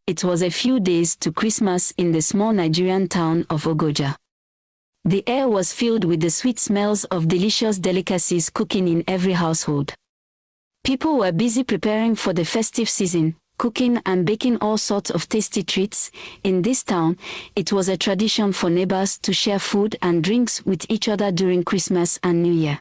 it was a few days to Christmas in the small Nigerian town of Ogoja. The air was filled with the sweet smells of delicious delicacies cooking in every household. People were busy preparing for the festive season, cooking and baking all sorts of tasty treats. In this town, it was a tradition for neighbors to share food and drinks with each other during Christmas and New Year.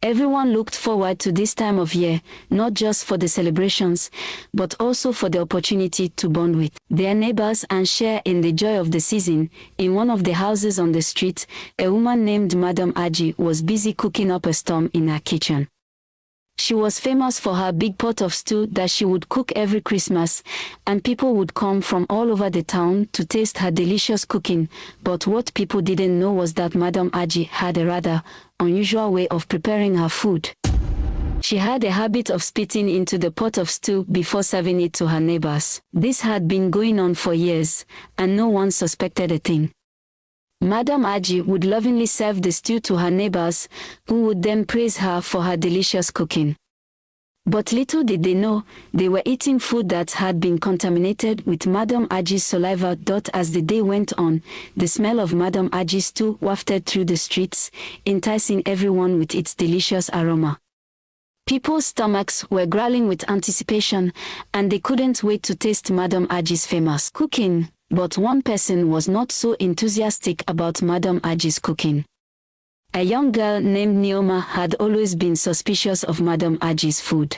Everyone looked forward to this time of year, not just for the celebrations, but also for the opportunity to bond with their neighbors and share in the joy of the season. In one of the houses on the street, a woman named Madam Aji was busy cooking up a storm in her kitchen. She was famous for her big pot of stew that she would cook every Christmas, and people would come from all over the town to taste her delicious cooking. But what people didn't know was that Madam Aji had a rather unusual way of preparing her food. She had a habit of spitting into the pot of stew before serving it to her neighbors. This had been going on for years, and no one suspected a thing. Madam Aji would lovingly serve the stew to her neighbors, who would then praise her for her delicious cooking. But little did they know, they were eating food that had been contaminated with Madam Aji's saliva. As the day went on, the smell of Madam Aji's stew wafted through the streets, enticing everyone with its delicious aroma. People's stomachs were growling with anticipation, and they couldn't wait to taste Madam Aji's famous cooking. But one person was not so enthusiastic about Madam Aji's cooking. A young girl named Neoma had always been suspicious of Madam Aji's food.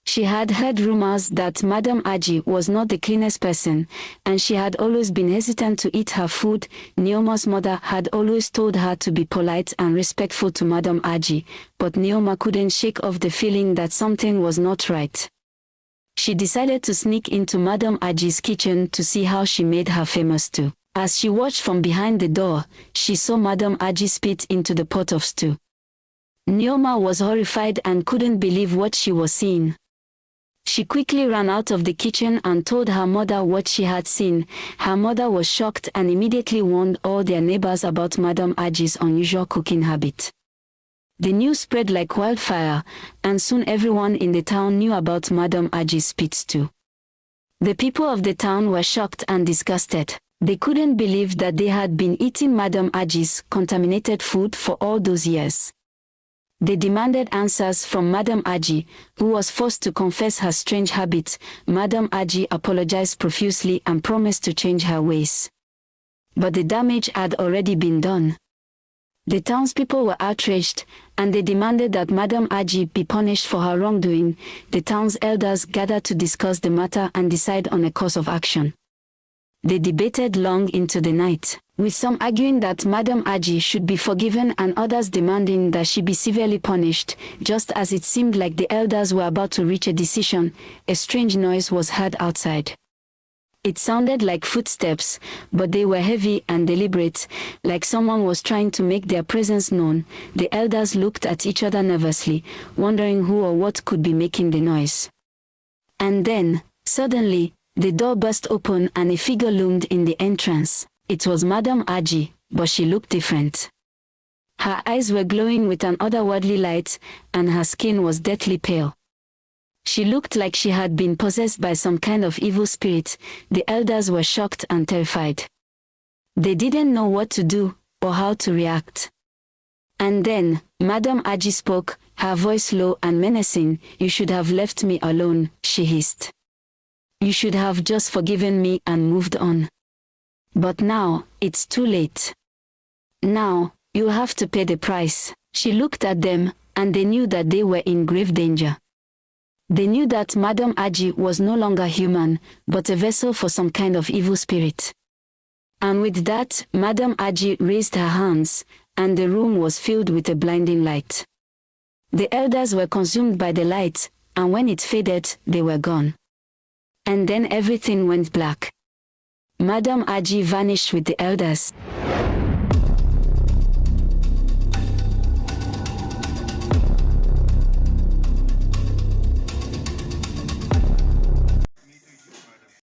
She had heard rumors that Madam Aji was not the cleanest person, and she had always been hesitant to eat her food. Neoma's mother had always told her to be polite and respectful to Madam Aji, but Neoma couldn't shake off the feeling that something was not right. She decided to sneak into Madam Aji's kitchen to see how she made her famous stew. As she watched from behind the door, she saw Madam Aji spit into the pot of stew. Neoma was horrified and couldn't believe what she was seeing. She quickly ran out of the kitchen and told her mother what she had seen. Her mother was shocked and immediately warned all their neighbors about Madam Aji's unusual cooking habit. The news spread like wildfire, and soon everyone in the town knew about Madam Aji's spit stew. The people of the town were shocked and disgusted. They couldn't believe that they had been eating Madam Aji's contaminated food for all those years. They demanded answers from Madam Aji, who was forced to confess her strange habits. Madam Aji apologized profusely and promised to change her ways. But the damage had already been done. The townspeople were outraged, and they demanded that Madam Aji be punished for her wrongdoing. The town's elders gathered to discuss the matter and decide on a course of action. They debated long into the night, with some arguing that Madam Aji should be forgiven and others demanding that she be severely punished. Just as it seemed like the elders were about to reach a decision, a strange noise was heard outside. It sounded like footsteps, but they were heavy and deliberate, like someone was trying to make their presence known. The elders looked at each other nervously, wondering who or what could be making the noise. And then, suddenly, the door burst open and a figure loomed in the entrance. It was Madam Aji, but she looked different. Her eyes were glowing with an otherworldly light, and her skin was deathly pale. She looked like she had been possessed by some kind of evil spirit. The elders were shocked and terrified. They didn't know what to do, or how to react. And then, Madam Aji spoke, her voice low and menacing. "You should have left me alone," she hissed. "You should have just forgiven me and moved on. But now, it's too late. Now, you'll have to pay the price." She looked at them, and they knew that they were in grave danger. They knew that Madam Aji was no longer human, but a vessel for some kind of evil spirit. And with that, Madam Aji raised her hands, and the room was filled with a blinding light. The elders were consumed by the light, and when it faded, they were gone. And then everything went black. Madam Aji vanished with the elders.